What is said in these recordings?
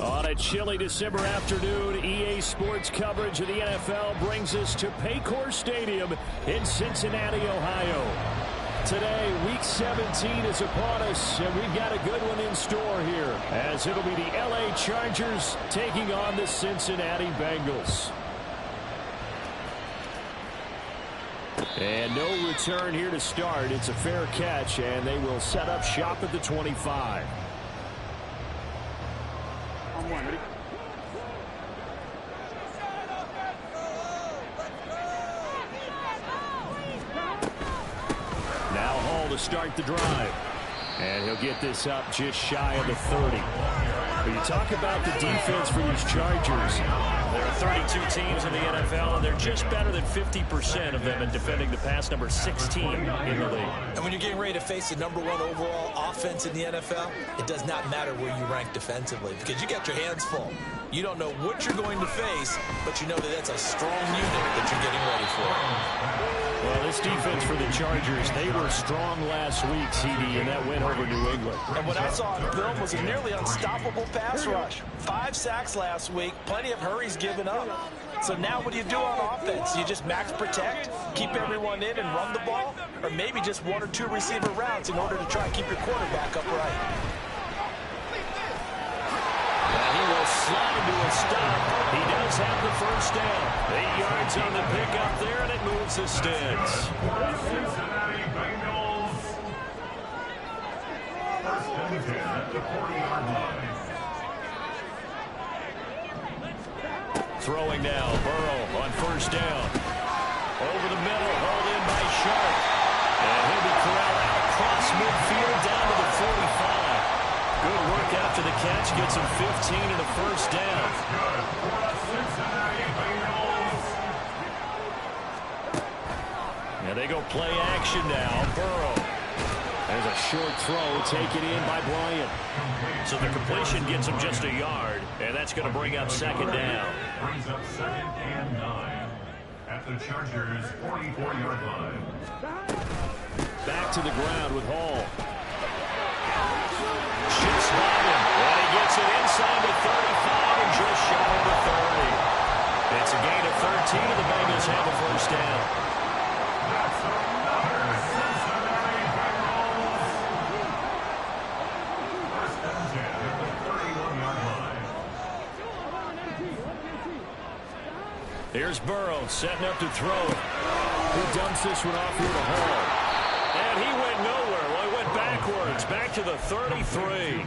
On a chilly December afternoon, EA Sports coverage of the NFL brings us to Paycor Stadium in Cincinnati, Ohio. Today, Week 17 is upon us, and we've got a good one in store here, as it'll be the LA Chargers taking on the Cincinnati Bengals. And no return here to start. It's a fair catch, and they will set up shop at the 25. Now Hall to start the drive. And he'll get this up just shy of the 30. But you talk about the defense for these Chargers. There are 32 teams in the NFL, and they're just better than 50% of them in defending the pass, number 16 in the league. And when you're getting ready to face the #1 overall offense in the NFL, it does not matter where you rank defensively because you got your hands full. You don't know what you're going to face, but you know that that's a strong unit that you're getting ready for. Well, this defense for the Chargers, they were strong last week, CD, in that win over New England. And what I saw on film was a nearly unstoppable pass rush. 5 sacks last week, plenty of hurries given up. So now what do you do on offense? You just max protect, keep everyone in and run the ball, or maybe just 1 or 2 receiver routes in order to try and keep your quarterback upright. And he will slide into a stop. He does have the first down. 8 yards on the pickup there, and it moves the sticks. Cincinnati Bengals. First and 10 at the 40-yard line. Throwing now, Burrow on first down. Over the middle, hauled in by Sharp. And he'll be corralled out across midfield down to the 45. Good work after the catch, gets him 15 and a first down. And they go play action now. Burrow. There's a short throw taken in by Bryant. So the completion gets him just a yard, and that's going to bring up second down. Brings up 2nd and 9 at the Chargers' 44-yard line. Back to the ground with Hall. Shifts by him, and he gets it inside the 35 and just shy of the 30. It's a gain of 13, and the Bengals have a first down. That's another Cincinnati Bengals. First and 10 at the 31-yard line. Here's Burrow setting up to throw it. He dumps this one off here to Hall. And he went nowhere. Well, he went backwards, back to the 33.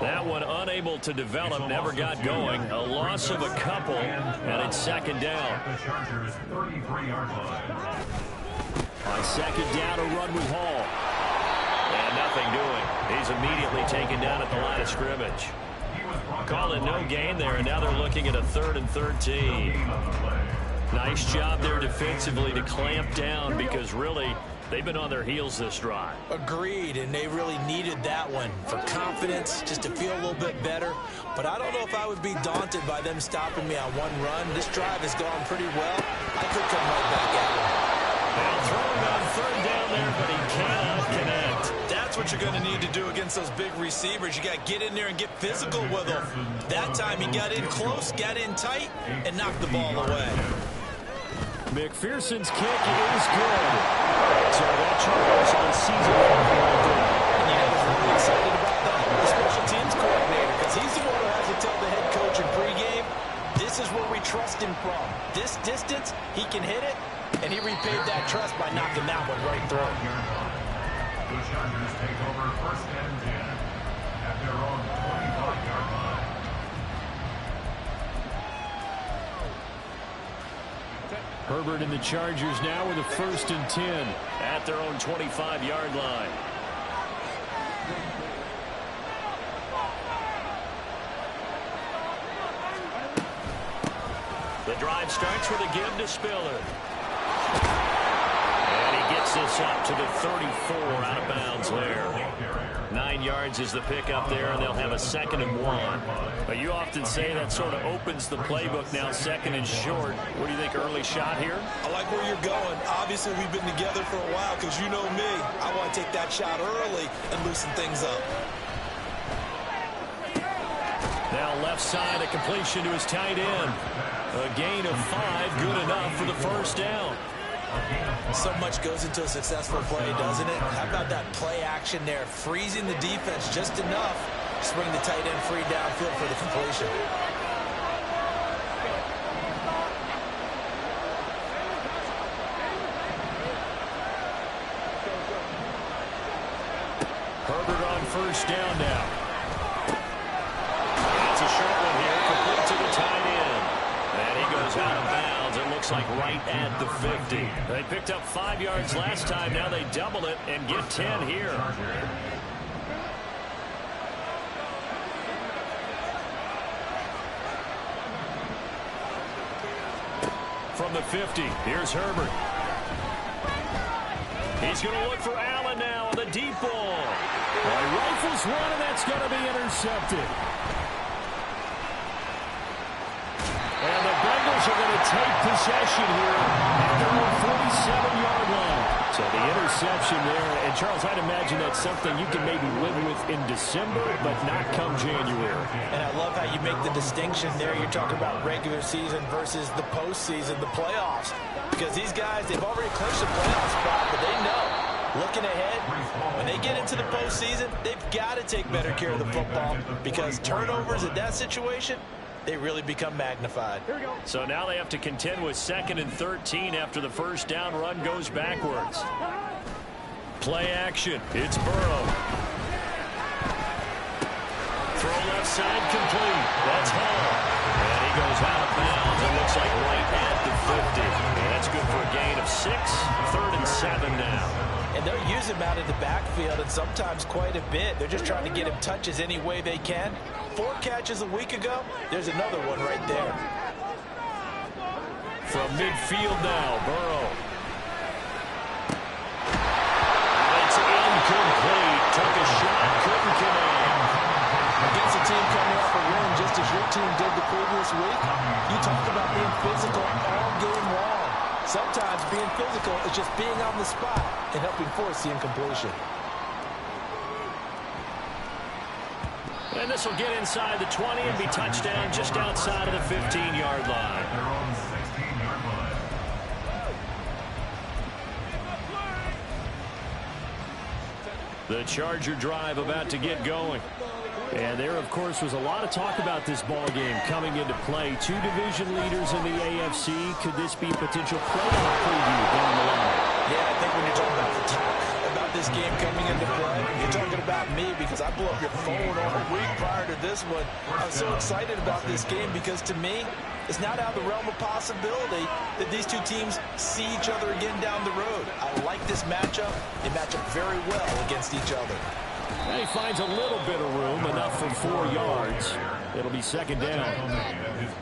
That one unable to develop, never got going. A loss of a couple, and it's second down. The Chargers' 33-yard line. On second down, a run with Hall. And nothing doing. He's immediately taken down at the line of scrimmage. Call it no gain there, and now they're looking at a 3rd and 13. Nice job there defensively to clamp down because really they've been on their heels this drive. Agreed, and they really needed that one for confidence, just to feel a little bit better. But I don't know if I would be daunted by them stopping me on one run. This drive has gone pretty well. I could come right back at it. Now throwing on 3rd down there, but he cannot connect. That's what you're going to need to do against those big receivers. You got to get in there and get physical with them. That time he got in close, got in tight, and knocked the ball away. McPherson's kick is good. So that Chargers on season right there. And you know who's really excited about that? The special teams coordinator, because he's the one who has to tell the head coach in pregame, this is where we trust him from. This distance, he can hit it, and he repaid that trust by knocking that one right through. The Chargers take over 1st and 10 at their own 25-yard line. Herbert and the Chargers now with a 1st and 10 at their own 25-yard line. The drive starts with a give to Spiller. And he gets this up to the 34 out of bounds there. 9 yards is the pickup there, and they'll have a 2nd and 1. But you often say that sort of opens the playbook now, 2nd and short. What do you think, early shot here? I like where you're going. Obviously, we've been together for a while because you know me. I want to take that shot early and loosen things up. Now left side, a completion to his tight end. A gain of 5, good enough for the first down. So much goes into a successful play, doesn't it? How about that play action there? Freezing the defense just enough to bring the tight end free downfield for the completion. Herbert on first down now. That's a short one here, complete to the tight end. And he goes out of bounds. It looks like right at the 50. They picked up 5 yards last time. Now they double it and get 10 here. From the 50, here's Herbert. He's going to look for Allen now on the deep ball. He rifles one, and that's going to be intercepted. And the Bengals are going to take possession here at their own 47-yard line. So the interception there, and Charles, I'd imagine that's something you can maybe live with in December, but not come January. And I love how you make the distinction there. You're talking about regular season versus the postseason, the playoffs. Because these guys, they've already clinched the playoff spot, but they know, looking ahead, when they get into the postseason, they've got to take better care of the football because turnovers in that situation, they really become magnified. So now they have to contend with 2nd and 13 after the first down run goes backwards. Play action. It's Burrow. Throw left side complete. That's Hall. And he goes out of bounds. It looks like right at the 50. And that's good for a gain of 6. 3rd and 7 now. And they'll use him out of the backfield and sometimes quite a bit. They're just trying to get him touches any way they can. 4 catches a week ago. There's another one right there. From midfield now, Burrow. It's incomplete. Took a shot, couldn't connect. Against a team coming off a win just as your team did the previous week, you talked about being physical all game long. Sometimes being physical is just being on the spot and helping force the incompletion. And this will get inside the 20 and be touchdown just outside of the 15-yard line. Their own 16-yard line. The Charger drive about to get going. And there, of course, was a lot of talk about this ball game coming into play. 2 division leaders in the AFC. Could this be a potential playoff preview down the line? Yeah, I think when you're talking about the talk about this game coming into play, you're talking about me because I blew up your phone all week prior to this one. I'm so excited about this game because to me, it's not out of the realm of possibility that these two teams see each other again down the road. I like this matchup. They match up very well against each other. And he finds a little bit of room, enough for 4 yards. It'll be 2nd down.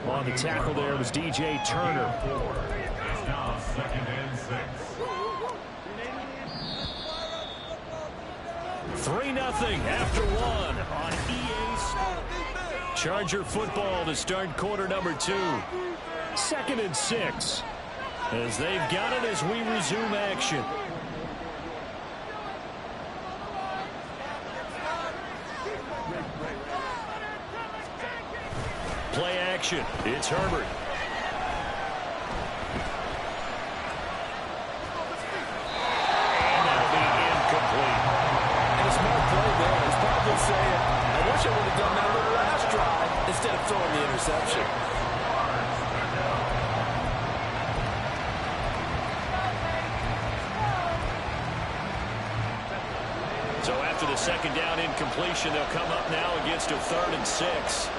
On the tackle there was DJ Turner. It's now 2nd and 6. 3-0 after 1 on EA Sports. Charger football to start quarter number 2. 2nd and 6. As they've got it as we resume action. Play action. It's Herbert. And that'll be incomplete. And a smart play there. He's probably saying, I wish I would have done that on the last drive instead of throwing the interception. So after the 2nd down incompletion, they'll come up now against a 3rd and 6.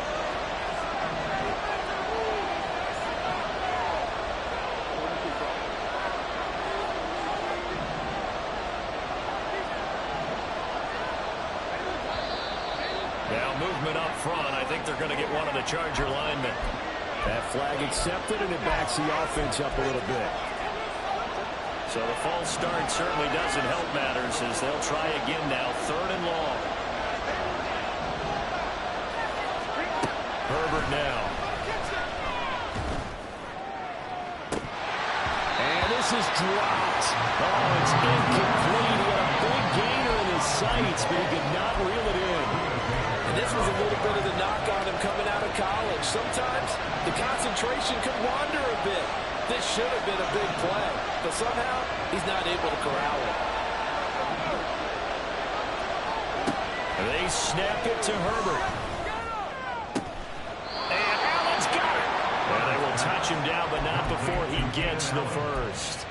Now movement up front. I think they're going to get one of the Charger linemen. That flag accepted, and it backs the offense up a little bit. So the false start certainly doesn't help matters as they'll try again now. 3rd and long. Herbert now. And this is dropped. Oh, it's incomplete. He had a big gainer in his sights, but he could not reel it in. And And this was a little bit of the knock on him coming out of college. Sometimes the concentration could wander a bit. This should have been a big play, but somehow he's not able to corral it. They snap it to Herbert. And Allen's got it. And they will touch him down, but not before he gets the first.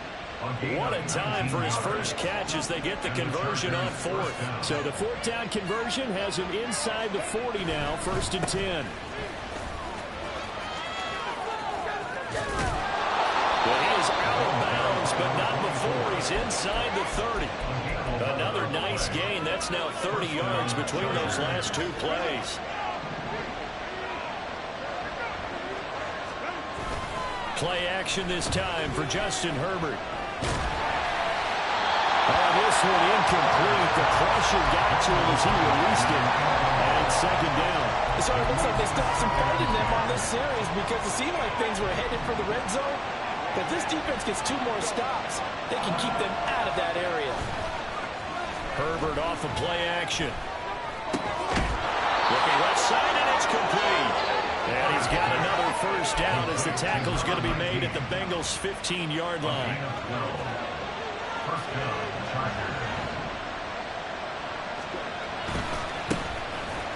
What a time for his first catch as they get the conversion on fourth. So the fourth down conversion has him inside the 40 now, 1st and 10. Well, he is out of bounds, but not before he's inside the 30. Another nice gain. That's now 30 yards between those last two plays. Play action this time for Justin Herbert. This one incomplete. The pressure got to him as he released it. And 2nd down. So it looks like they stopped some fight in them on this series because it seemed like things were headed for the red zone. But this defense gets 2 more stops. They can keep them out of that area. Herbert off of play action. Looking left side, and it's complete. And he's got another first down as the tackle's going to be made at the Bengals' 15-yard line.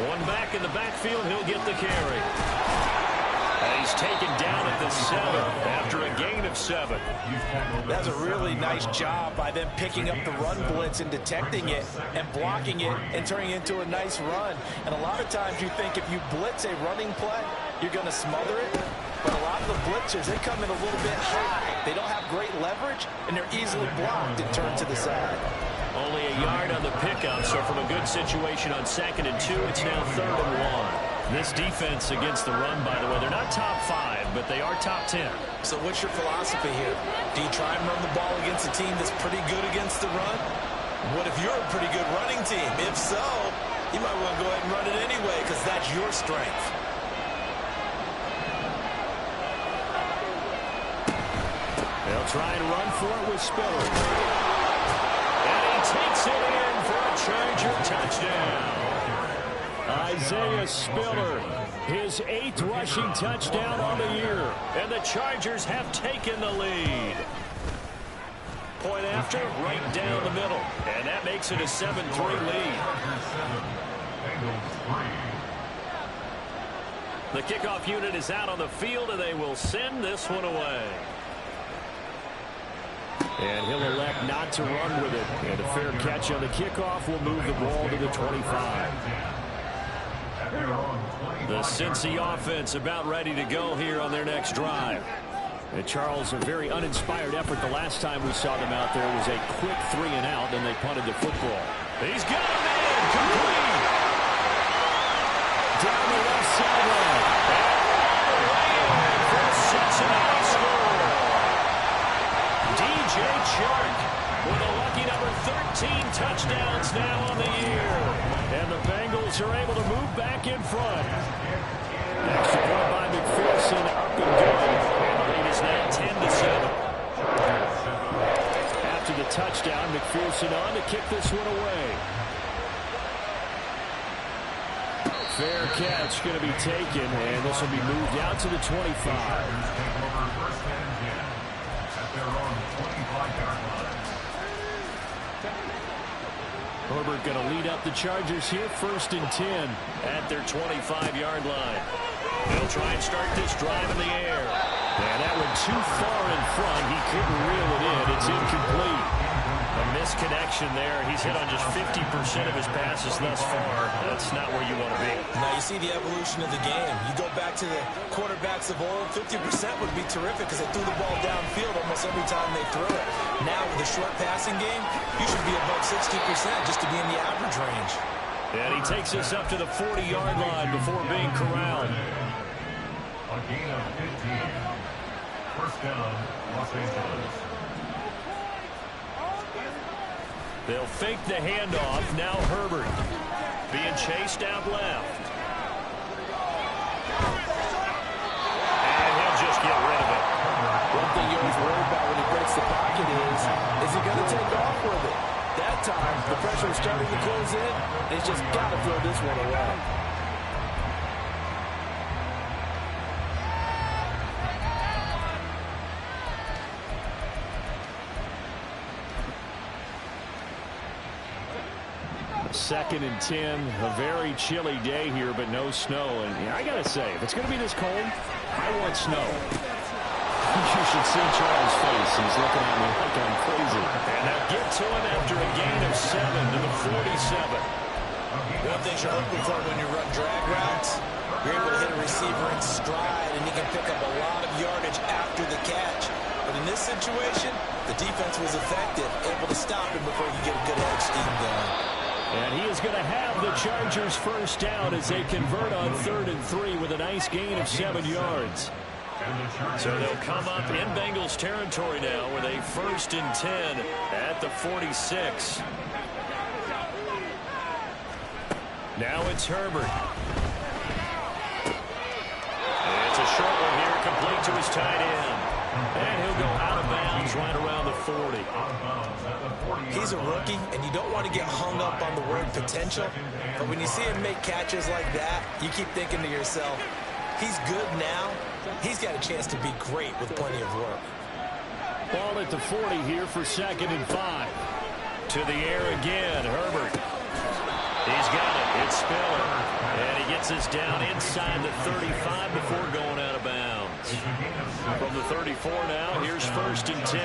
One back in the backfield, he'll get the carry. And he's taken down at the 7 after a gain of 7. That's a really nice job by them picking up the run blitz and detecting it and blocking it and turning it into a nice run. And a lot of times you think if you blitz a running play, you're going to smother it. But a lot of the blitzers, they come in a little bit high. They don't have great leverage, and they're easily blocked and turned to the side. Only a yard on the pickup, so from a good situation on 2nd and 2, it's now 3rd and 1. This defense against the run, by the way, they're not top 5, but they are top 10. So what's your philosophy here? Do you try and run the ball against a team that's pretty good against the run? What if you're a pretty good running team? If so, you might want to go ahead and run it anyway because that's your strength. They'll try and run for it with Spiller. And he takes it in for a Charger touchdown. Isaiah Spiller, his 8th rushing touchdown on the year. And the Chargers have taken the lead. Point after, right down the middle. And that makes it a 7-3 lead. The kickoff unit is out on the field, and they will send this one away. And he'll elect not to run with it. And a fair catch on the kickoff will move the ball to the 25. The Cincy offense about ready to go here on their next drive. And Charles, a very uninspired effort the last time we saw them out there was a quick 3 and out, and they punted the football. He's got a man complete. Down the left sideline. And for the Cincinnati score. DJ Chark with a lucky number 13 touchdowns now on the year. And the Bengals are able to move back in front. Extra point by McPherson, up and good. And the lead is now 10-7. After the touchdown, McPherson on to kick this one away. Fair catch going to be taken, and this will be moved out to the 25. Herbert going to lead up the Chargers here, 1st and 10 at their 25-yard line. They'll try and start this drive in the air. And that went too far in front. He couldn't reel it in. It's incomplete. A misconnection there. He's hit on just 50% of his passes thus far. That's not where you want to be. Now you see the evolution of the game. You go back to the quarterbacks of old, 50% would be terrific because they threw the ball downfield almost every time they threw it. Now with the short passing game, you should be above 60% just to be in the average range. And he takes us up to the 40-yard line before being corralled. A gain of 15. First down, Los Angeles. They'll fake the handoff. Now Herbert being chased out left. And he'll just get rid of it. One thing you always worry about when he breaks the pocket is he going to take off with it? That time, the pressure is starting to close in, and he's just got to throw this one away. 2nd and 10. A very chilly day here, but no snow. And I got to say, if it's going to be this cold, I want snow. You should see Charles' face. He's looking at me like I'm crazy. And they'll get to him after a gain of 7 to the 47. One thing you're looking for when you run drag routes, you're able to hit a receiver in stride, and he can pick up a lot of yardage after the catch. But in this situation, the defense was effective, able to stop him before he could get a good edge scheme going. And he is going to have the Chargers first down as they convert on 3rd and 3 with a nice gain of 7 yards. So they'll come up in Bengals territory now with a 1st and 10 at the 46. Now it's Herbert. It's a short one here, complete to his tight end. And he'll go out of bounds right around the 40. He's a rookie, and you don't want to get hung up on the word potential. But when you see him make catches like that, you keep thinking to yourself, he's good now. He's got a chance to be great with plenty of work. Ball at the 40 here for 2nd and 5. To the air again, Herbert. He's got it. It's Spiller. And he gets us down inside the 35 before going out of bounds. From the 34 now, here's 1st and 10.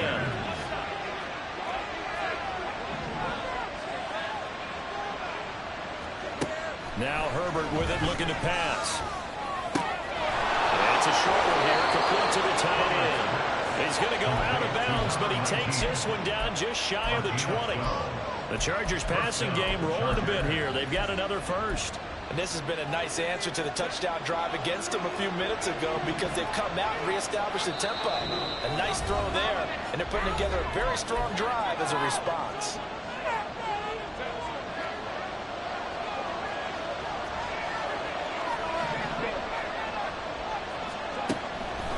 Now Herbert with it, looking to pass. It's a short one here, complete to the tight end. He's going to go out of bounds, but he takes this one down just shy of the 20. The Chargers passing game rolling a bit here. They've got another first. And this has been a nice answer to the touchdown drive against them a few minutes ago because they've come out and reestablished the tempo. A nice throw there, and they're putting together a very strong drive as a response.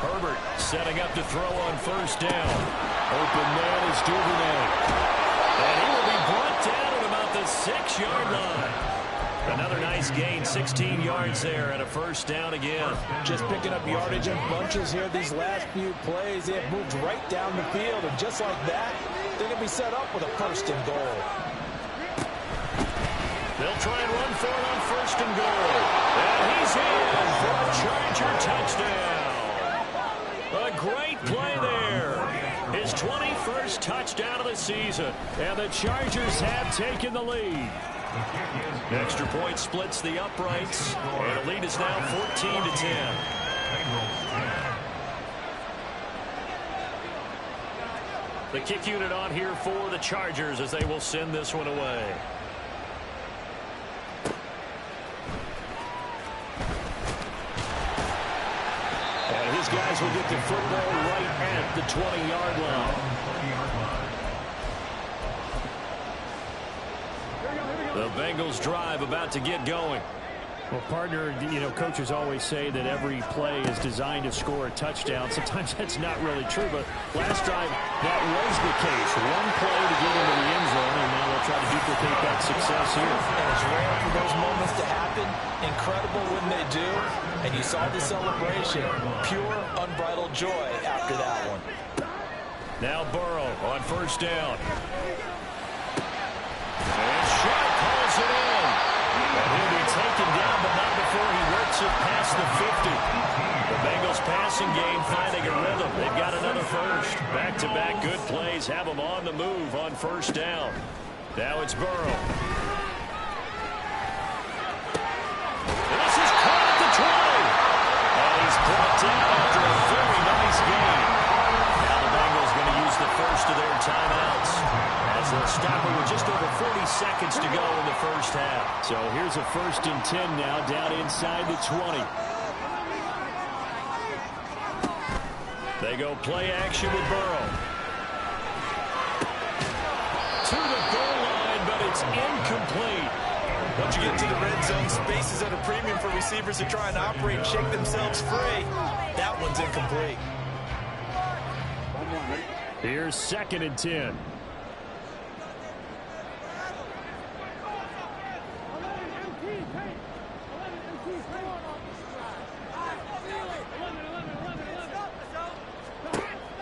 Herbert setting up to throw on 1st down. Open man is Duvernay. And he will be brought down at about the 6-yard line. Another nice gain, 16 yards there, and a 1st down again. Just picking up yardage in bunches here these last few plays. They have moved right down the field, and just like that, they're going to be set up with a 1st and goal. They'll try and run for it on 1st and goal. And he's in for a Charger touchdown. A great play there. His 21st touchdown of the season. And the Chargers have taken the lead. Extra point splits the uprights. And the lead is now 14-10. The kick unit on here for the Chargers as they will send this one away. And his guys will get the football right at the 20-yard line. The Bengals drive about to get going. Well, partner, you know, coaches always say that every play is designed to score a touchdown. Sometimes that's not really true, but last drive that was the case. One play to get into the end zone, and now they'll try to duplicate that success here. And it's rare for those moments to happen. Incredible when they do. And you saw the celebration. Pure, unbridled joy after that one. Now Burrow on 1st down. And Sharp calls it in. And he'll be taken down, but not before he works it past the 50. The Bengals passing game finding a rhythm. They've got another first. Back-to-back good plays have them on the move on 1st down. Now it's Burrow. And this is caught at the 20. And he's brought down after a very nice game. Now the Bengals going to use the first of their timeouts as they'll stop it with just over 40 seconds to go in the 1st half. So here's a 1st and 10 now down inside the 20. They go play action with Burrow. To the goal line, but it's incomplete. Once you get to the red zone, space is at a premium for receivers to try and operate and shake themselves free. That one's incomplete. Here's 2nd and 10.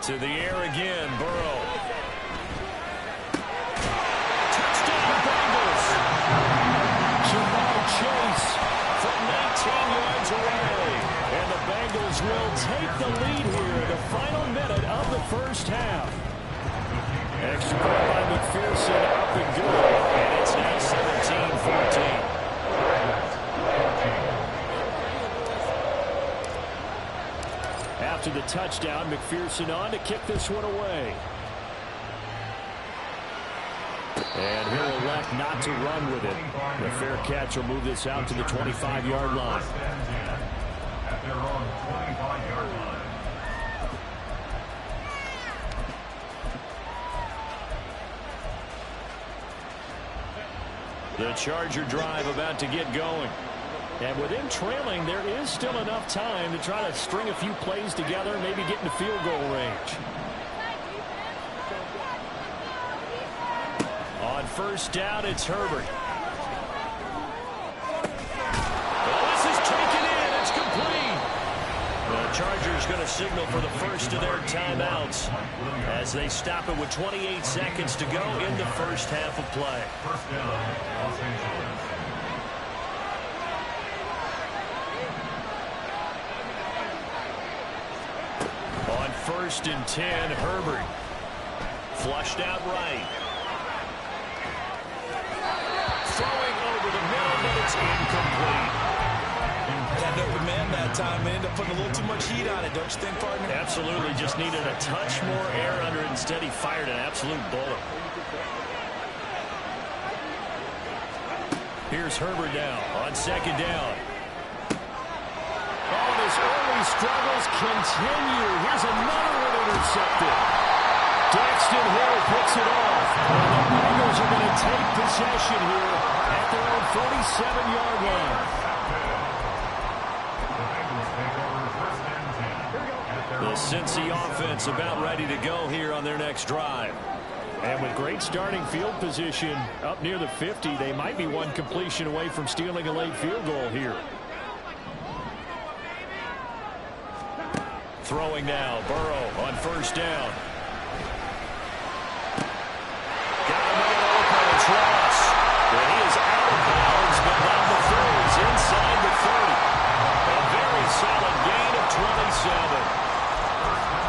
To the air again, Burrow. Touchdown, Bengals. after the touchdown. McPherson on to kick this one away. And he'll elect not to run with it. The fair catch will move this out to the 25-yard line. At their own 25-yard line. The Charger drive about to get going. And with him trailing, there is still enough time to try to string a few plays together, maybe get into field goal range. On first down, it's Herbert. Oh, this is taken in. It's complete. The Chargers going to signal for the first of their timeouts as they stop it with 28 seconds to go in the first half of play. First down, Los Angeles. On first and 10, Herbert. Flushed out right. Throwing over the middle, but it's incomplete. Had an open man that time and ended up putting a little too much heat on it, don't you think, partner? Absolutely, just needed a touch more air under it. Instead, he fired an absolute bullet. Here's Herbert now on second down. Oh, his early struggles continue. Here's another one intercepted. Daxton Hill picks it off. And the Bengals are going to take possession here at their own 47-yard line. The Cincy offense about ready to go here on their next drive. And with great starting field position up near the 50, they might be one completion away from stealing a late field goal here. Throwing now, Burrow on first down. Got him in open, it's Ross. And he is out of bounds, but not the throws inside the 30. A very solid gain of 27.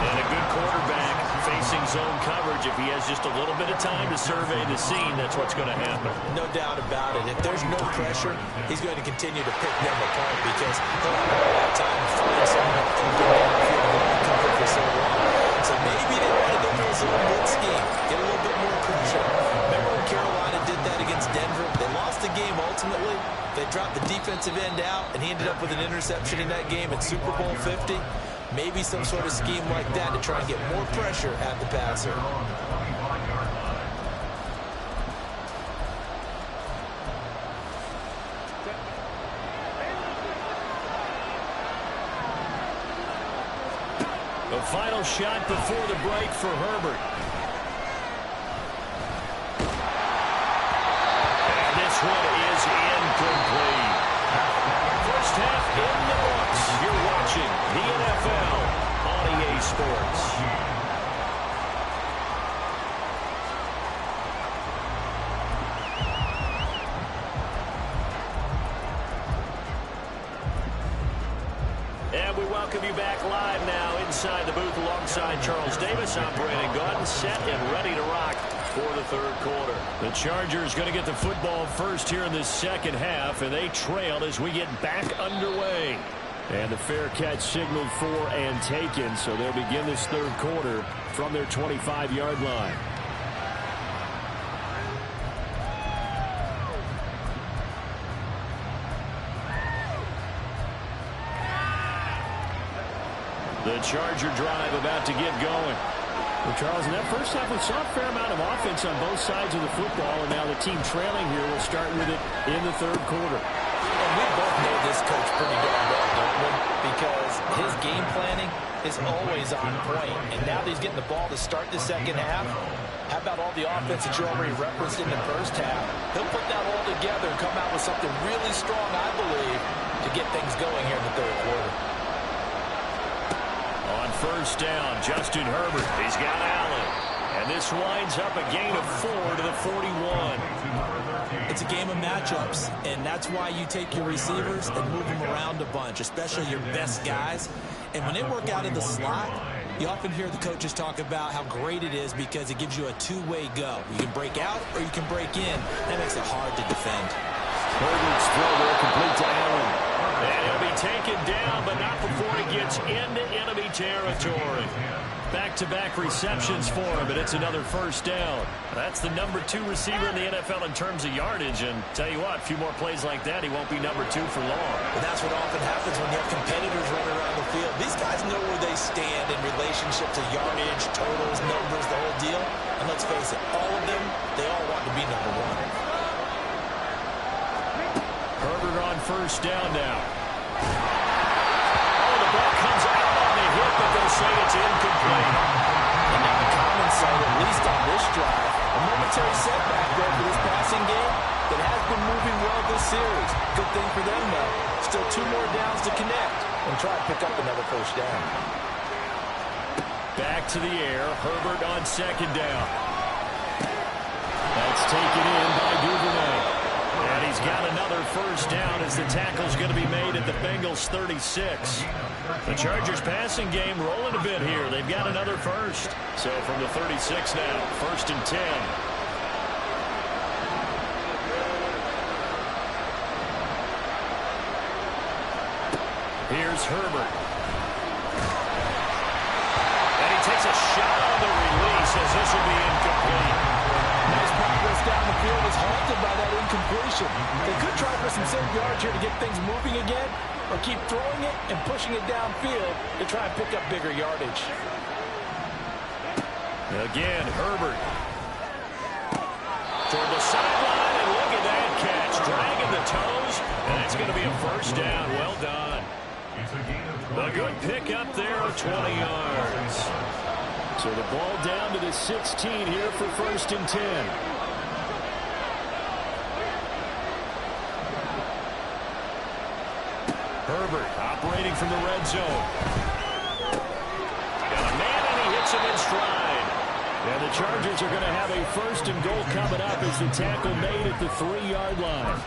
And a good quarterback facing zone coverage. If he has just a little bit of time to survey the scene, that's what's going to happen. No doubt about it. If there's no pressure, he's going to continue to pick them apart because he'll have all that time to find someone open downfield and cover for so long. So maybe they want to go for a zone blitz scheme, get a little bit more pressure. Remember when Carolina did that against Denver? They lost the game ultimately. They dropped the defensive end out, and he ended up with an interception in that game at Super Bowl 50. Maybe some sort of scheme like that to try and get more pressure at the passer. The final shot before the break for Herbert. And this one is incomplete. First half in the books. You're watching the NFL on EA Sports. And we welcome you back live now inside the booth alongside Charles Davis. I'm Brandon Gaudin, set and ready to rock for the third quarter. The Chargers going to get the football first here in this second half, and they trail as we get back underway. And the fair catch signaled for and taken, so they'll begin this third quarter from their 25-yard line. The Charger drive about to get going. Well, Charles, in that first half, we saw a fair amount of offense on both sides of the football, and now the team trailing here will start with it in the third quarter. And we both know this coach pretty darn well, don't we? Because his game planning is always on point. And now that he's getting the ball to start the second half, how about all the offense that you already referenced in the first half? He'll put that all together and come out with something really strong, I believe, to get things going here in the third quarter. On first down, Justin Herbert. He's got Allen. And this winds up a gain of 4 to the 41. It's a game of matchups, and that's why you take your receivers and move them around a bunch, especially your best guys. And when they work out in the slot, you often hear the coaches talk about how great it is because it gives you a two-way go. You can break out or you can break in. That makes it hard to defend. Herbert's throw there complete to Allen. And he'll be taken down, but not before he gets into enemy territory. Back-to-back receptions for him, and it's another first down. That's the number 2 receiver in the NFL in terms of yardage, and tell you what, a few more plays like that, he won't be number 2 for long. And that's what often happens when you have competitors running around the field. These guys know where they stand in relationship to yardage, totals, numbers, the whole deal. And let's face it, all of them, they all want to be number 1. Herbert on first down now. Oh, the ball comes out on the hit, but they'll say it's incomplete. And now the common sight, at least on this drive, a momentary setback there for this passing game that has been moving well this series. Good thing for them, though. Still 2 more downs to connect and try to pick up another first down. Back to the air. Herbert on second down. That's taken in by Duvernay. And he's got another first down as the tackle's going to be made at the Bengals' 36. The Chargers passing game rolling a bit here. They've got another first. So from the 36 now, 1st and 10. Here's Herbert. And he takes a shot on the release as this will be incomplete. Nice progress down the field is halted by that incompletion. They could try for some safe yards here to get things moving again, or keep throwing it and pushing it downfield to try and pick up bigger yardage. Again, Herbert. Toward the sideline, and look at that catch. Dragging the toes, and it's going to be a first down. Well done. A good pick up there of 20 yards. So the ball down to the 16 here for 1st and 10. Herbert operating from the red zone. Got a man, and he hits him in stride. And the Chargers are going to have a 1st and goal coming up as the tackle made at the 3-yard line.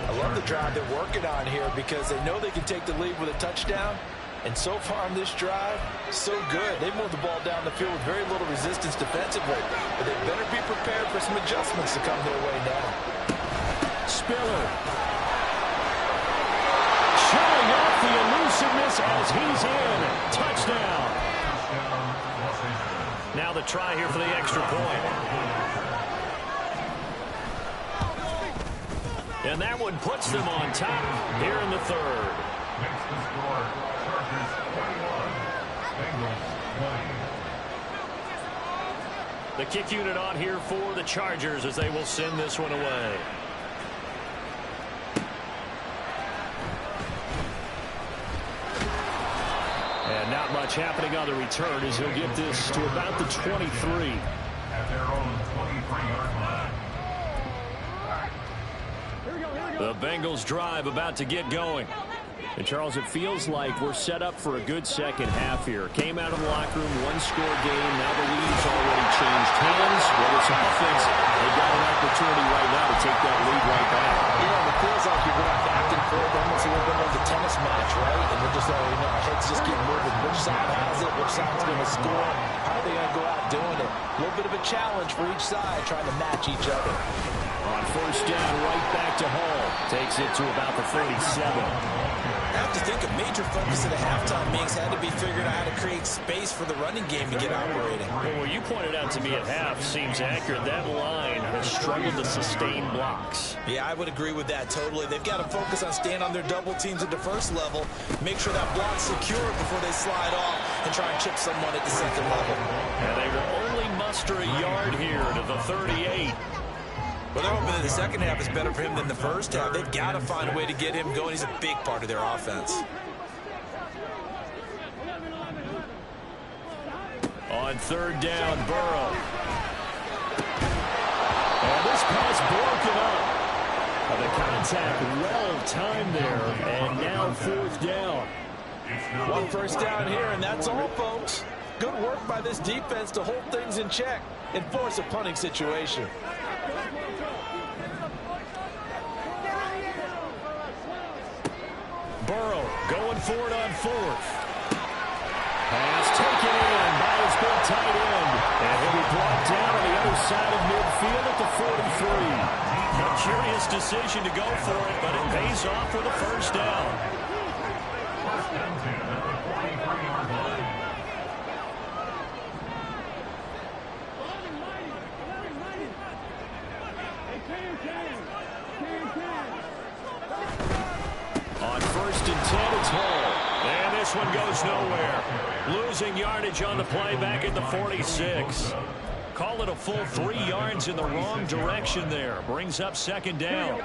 I love the drive they're working on here because they know they can take the lead with a touchdown. And so far on this drive, so good. They moved the ball down the field with very little resistance defensively. But they better be prepared for some adjustments to come their way now. Spiller. Showing off the elusiveness as he's in. Touchdown. Now the try here for the extra point. And that one puts them on top here in the 3rd. Makes the score. Chargers 21. Bengals 20. The kick unit on here for the Chargers as they will send this one away. And not much happening on the return as he'll get this to about the 23. At their own 23-yard line. The Bengals drive about to get going. And, Charles, it feels like we're set up for a good second half here. Came out of the locker room, 1-score game. Now the lead's already changed hands. Whether it's offense, they've got an opportunity right now to take that lead right back. Yeah, it feels like you're going back and forth, almost a little bit like a tennis match, right? And we're just, our heads just keep moving. Which side has it? Which side's going to score? How are they going to go out doing it? A little bit of a challenge for each side, trying to match each other. On first down, right back to Hall. Takes it to about the 37. I have to think a major focus of the halftime meetings had to be figuring out how to create space for the running game to get operating. Well, what you pointed out to me at half seems accurate. That line has struggled to sustain blocks. Yeah, I would agree with that totally. They've got to focus on staying on their double teams at the first level, make sure that block's secure before they slide off and try and chip someone at the second level. And they will only muster a yard here to the 38. Well, they're hoping that the second half is better for him than the first half. They've got to find a way to get him going. He's a big part of their offense. On third down, Burrow. And this pass broken up. The contact well timed there. And now 4th down. One first down here, and that's all, folks. Good work by this defense to hold things in check and force a punting situation. Burrow going for it on 4th. Pass taken in by his big tight end. And he'll be brought down on the other side of midfield at the 43. A curious decision to go for it, but it pays off with a first down. and 10 at the 43-yard line. On 1st and 10, it's Hall. And this one goes nowhere. Losing yardage on the play back at the 46. Call it a full 3 yards in the wrong direction there. Brings up 2nd down.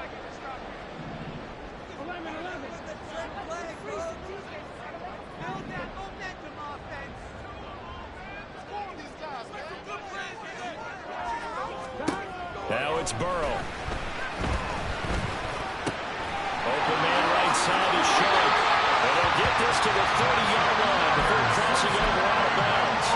Now it's Burrow. Open man right side is Sharp. And they'll get this to the 30-yard line before crossing it over out of bounds.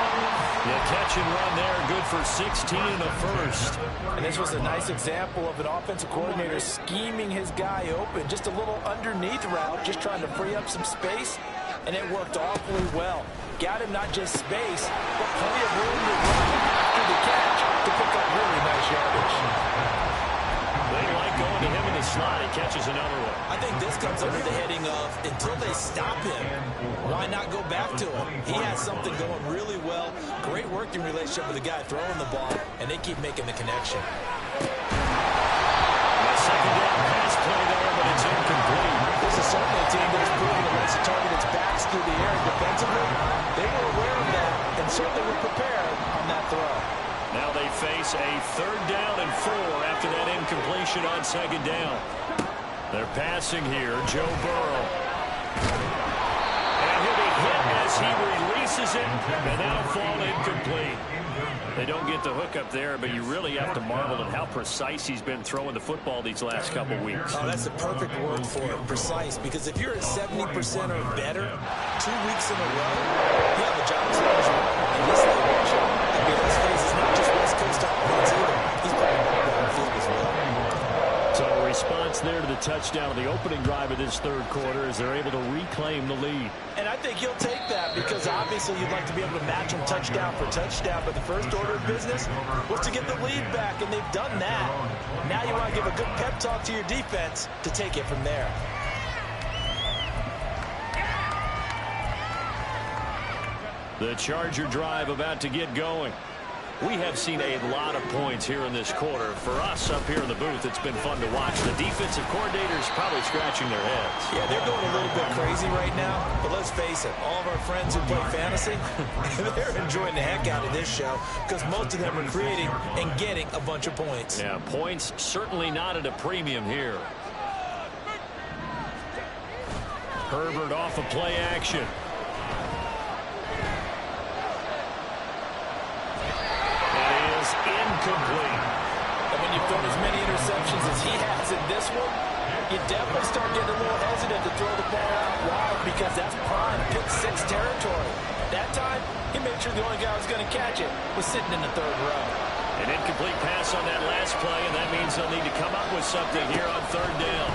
The catch and run there, good for 16 and a first. And this was a nice example of an offensive coordinator scheming his guy open. Just a little underneath route, just trying to free up some space, and it worked awfully well. Got him not just space, but plenty of room to run after the catch to pick up really nice yardage. They like going to him in the slot. He catches another one. I think this comes under the heading of until they stop him, why not go back to him? He has something going really well. Great working relationship with the guy throwing the ball, and they keep making the connection. The 2nd down pass play there, but it's incomplete. This is certainly a team that has proven it wants to target its backs through the air defensively. They were aware of that and certainly were prepared on that throw. Now they face a 3rd down and 4 after that incompletion on 2nd down. They're passing here, Joe Burrow. And he'll be hit as he releases it, and that'll fall incomplete. They don't get the hook up there, but you really have to marvel at how precise he's been throwing the football these last couple weeks. Oh, that's the perfect word for it, precise, because if you're at 70% or better 2 weeks in a row, you have a job as long as you want. And this is the picture. I mean, let's face it, it's not just West Coast offense either. He's playing downfield as well. So a response there to the touchdown of the opening drive of this 3rd quarter as they're able to reclaim the lead. And I think he'll take that because obviously you'd like to be able to match him touchdown for touchdown, but the first order of business was to get the lead back, and they've done that. Now you want to give a good pep talk to your defense to take it from there. The Charger drive about to get going. We have seen a lot of points here in this quarter. For us up here in the booth, it's been fun to watch. The defensive coordinators probably scratching their heads. Yeah, they're going a little bit crazy right now, but let's face it, all of our friends who play fantasy, they're enjoying the heck out of this show because most of them are creating and getting a bunch of points. Yeah, points certainly not at a premium here. Herbert off of play action. Incomplete. And when you've thrown as many interceptions as he has in this one, you definitely start getting a little hesitant to throw the ball out wide because that's prime pick 6 territory. That time, he made sure the only guy who was going to catch it was sitting in the 3rd row. An incomplete pass on that last play, and that means they'll need to come up with something here on 3rd down.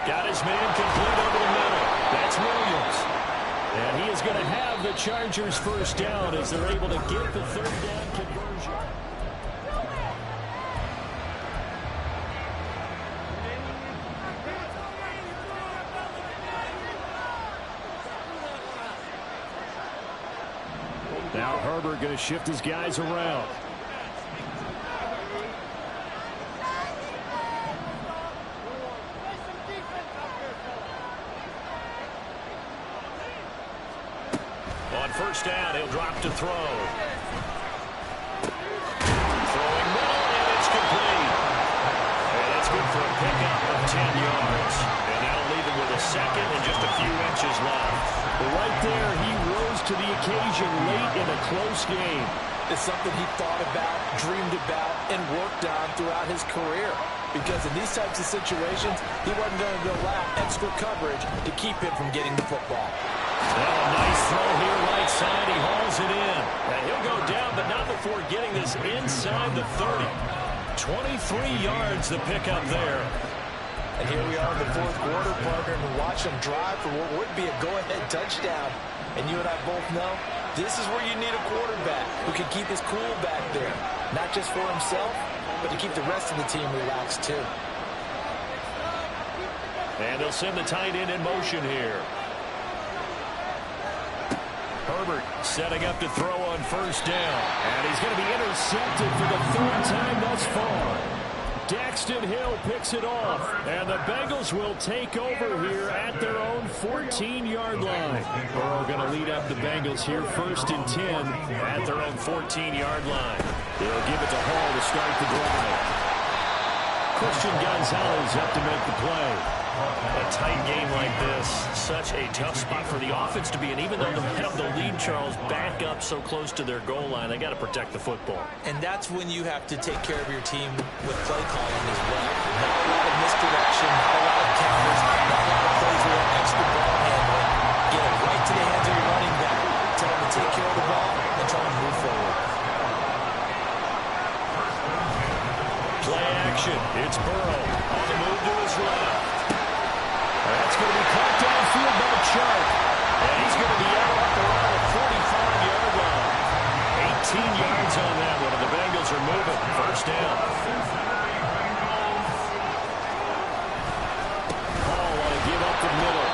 Got his man complete over the middle. That's Williams. And he is going to have the Chargers first down as they're able to get the 3rd down conversion. Now Herbert going to shift his guys around. On 1st down, he'll drop to throw. Throwing well, and it's complete. And that's good for a pickup of 10 yards. And that'll leave him with a 2nd and just a few inches left. But right there, he rose to the occasion late in a close game. It's something he thought about, dreamed about, and worked on throughout his career. Because in these types of situations, he wasn't going to allow extra coverage to keep him from getting the football. Well, a nice throw here right side. He hauls it in. And he'll go down, but not before getting this inside the 30. 23 yards the pickup there. And here we are in the 4th quarter, partner, and watch him drive for what would be a go-ahead touchdown. And you and I both know this is where you need a quarterback who can keep his cool back there. Not just for himself, but to keep the rest of the team relaxed too. And they'll send the tight end in motion here. Herbert setting up to throw on first down. And he's going to be intercepted for the third time thus far. Daxton Hill picks it off. And the Bengals will take over here at their own 14-yard line. Burrow going to lead up the Bengals here, 1st and 10 at their own 14-yard line. They'll give it to Hall to start the drive. Christian Gonzalez up to make the play. A tight game like this, such a tough spot for the offense to be in. Even though they have the lead, Charles, back up so close to their goal line, they got to protect the football. And that's when you have to take care of your team with play calling as well. Not a lot of misdirection, not a lot of counters, not a lot of plays with extra ball handling. Get it right to the hands of your running back. Tell them to take care of the ball and try to move forward. Play action. It's Burrow on the move to his left. That's going to be caught downfield by Chark. And he's going to be out off around the 45-yard line. 18 yards on that one, and the Bengals are moving. First down. Hall want to give up the middle.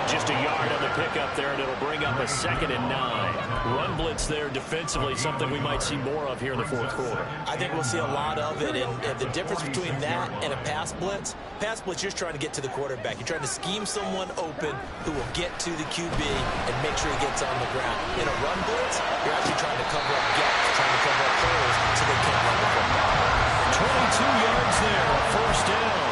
Just a yard on the pickup there, and it'll bring up a 2nd and 9. Run blitz there defensively, something we might see more of here in the 4th quarter. I think we'll see a lot of it, and the difference between that and a pass blitz, you're trying to get to the quarterback. You're trying to scheme someone open who will get to the QB and make sure he gets on the ground. In a run blitz, you're actually trying to cover up gaps, trying to cover up holes so they can't run the football. 22 yards there, first down.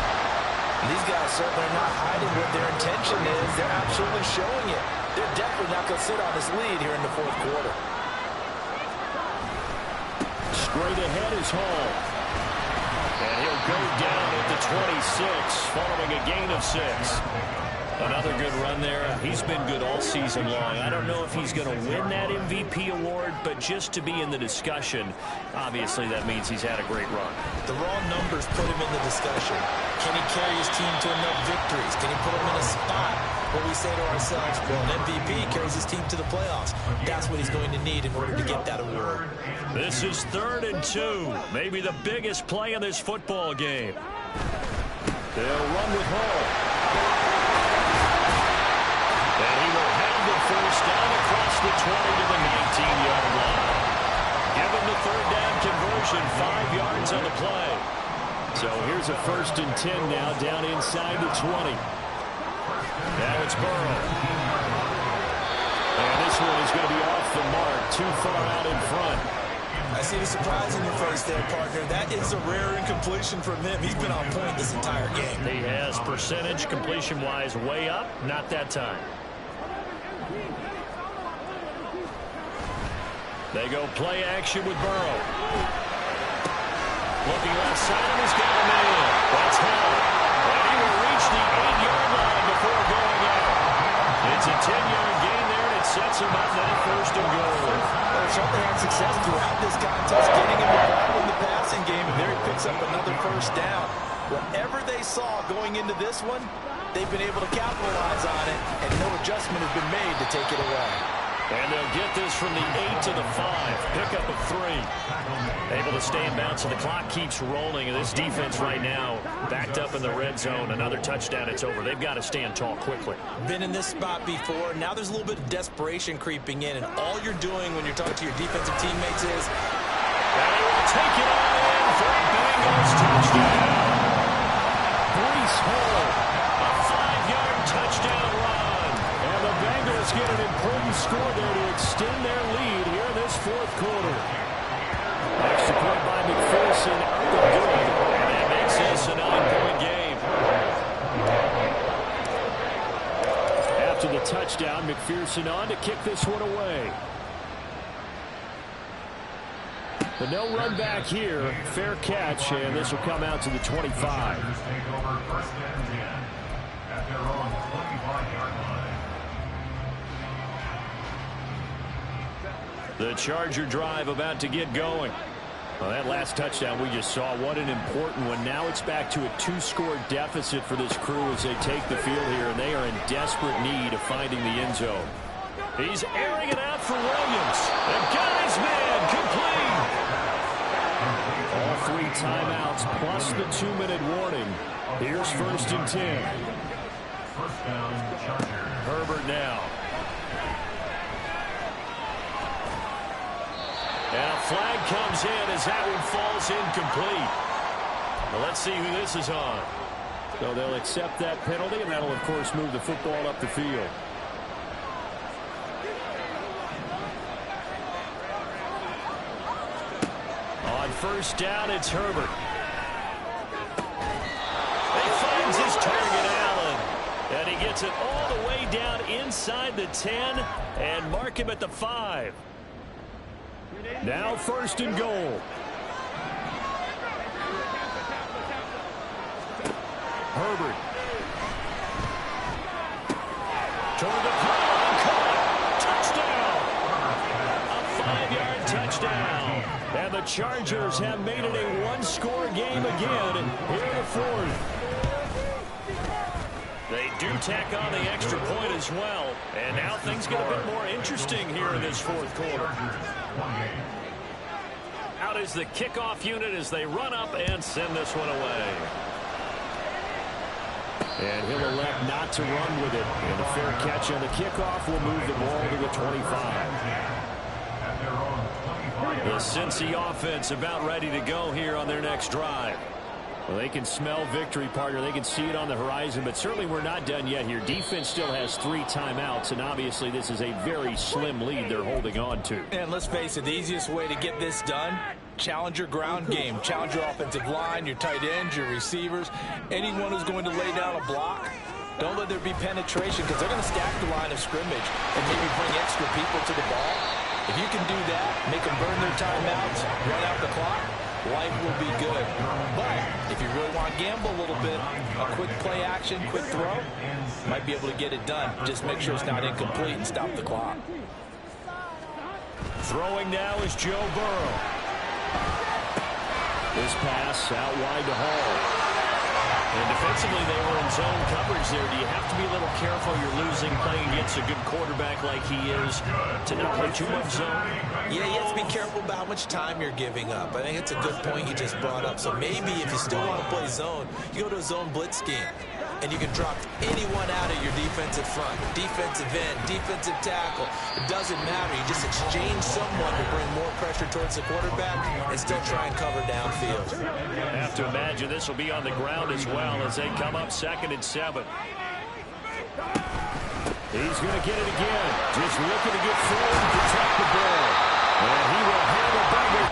These guys certainly are not hiding what their intention is. They're absolutely showing it. They're definitely not going to sit on this lead here in the 4th quarter. Straight ahead is Hall. And he'll go down at the 26, following a gain of 6. Another good run there. He's been good all season long. I don't know if he's going to win that MVP award, but just to be in the discussion, obviously that means he's had a great run. The raw numbers put him in the discussion. Can he carry his team to enough victories? Can he put them in a spot where we say to ourselves, well, an MVP carries his team to the playoffs? That's what he's going to need in order to get that award. This is 3rd and 2. Maybe the biggest play in this football game. They'll run with Hall. And he will have the first down across the 20 to the 19-yard line. Give him the 3rd down conversion, 5 yards on the play. So here's a 1st and 10 now, down inside the 20. Now it's Burrow. And this one is going to be off the mark, too far out in front. I see the surprise in your face there, partner. That is a rare incompletion from him. He's been on point this entire game. He has percentage, completion-wise, way up. Not that time. They go play action with Burrow. Looking left side, and he's got a man. That's Hall. And he will reach the 8-yard line before going out. It's a 10-yard gain there, and it sets him up that 1st and goal. Well, certainly had success throughout this contest, getting him involved in the passing game, and there he picks up another 1st down. Whatever they saw going into this one, they've been able to capitalize on it, and no adjustment has been made to take it away. And they'll get this from the 8 to the 5. Pickup of 3. Able to stay in bounds, so the clock keeps rolling. And this defense right now, backed up in the red zone. Another touchdown, it's over. They've got to stand tall quickly. Been in this spot before. Now there's a little bit of desperation creeping in. And all you're doing when you're talking to your defensive teammates is... And they will take it on in for a Bengals touchdown. Breece Hall, a 5-yard touchdown run. And the Bengals get an important score there to extend their lead here in this 4th quarter. Extra point by McPherson, up and good. And that makes this a 9-point game. After the touchdown, McPherson on to kick this one away. But no run back here. Fair catch, and this will come out to the 25. The Charger drive about to get going. Well, that last touchdown we just saw, what an important one. Now it's back to a 2-score deficit for this crew as they take the field here, and they are in desperate need of finding the end zone. He's airing it out for Williams. The guy's man, complete. All 3 timeouts plus the 2-minute warning. Here's 1st and 10. First down, Chargers. Herbert now. And a flag comes in as that one falls incomplete. Well, let's see who this is on. So they'll accept that penalty, and that'll, of course, move the football up the field. On 1st down, it's Herbert. He finds his target, Allen. And he gets it all the way down inside the 10 and mark him at the 5. Now 1st and goal. Herbert. Toward the pile. Touchdown. A 5-yard touchdown. And the Chargers have made it a one-score game again here in the 4th. They do tack on the extra point as well. And now things get a bit more interesting here in this 4th quarter. Out is the kickoff unit as they run up and send this one away. And he'll elect not to run with it. And a fair catch on the kickoff will move the ball to the 25. The Cincy offense about ready to go here on their next drive. Well, they can smell victory, partner. They can see it on the horizon, but certainly we're not done yet here. Defense still has 3 timeouts, and obviously this is a very slim lead they're holding on to. And let's face it, the easiest way to get this done, challenge your ground game. Challenge your offensive line, your tight ends, your receivers, anyone who's going to lay down a block. Don't let there be penetration because they're going to stack the line of scrimmage and maybe bring extra people to the ball. If you can do that, make them burn their timeouts, run out the clock, life will be good. But if you really want to gamble a little bit, a quick play action, quick throw, might be able to get it done. Just make sure it's not incomplete and stop the clock. Throwing now is Joe Burrow. This pass out wide to Hall. And defensively, they were in zone coverage there. Do you have to be a little careful? You're losing playing against a good quarterback like he is to not play too much zone? Yeah, you have to be careful about how much time you're giving up. I think it's a good point you just brought up. So maybe if you still want to play zone, you go to a zone blitz scheme. And you can drop anyone out of your defensive front, defensive end, defensive tackle. It doesn't matter. You just exchange someone to bring more pressure towards the quarterback and still try and cover downfield. I have to imagine this will be on the ground as well as they come up 2nd and 7. He's going to get it again. Just looking to get forward and protect the ball. And he will have a bumble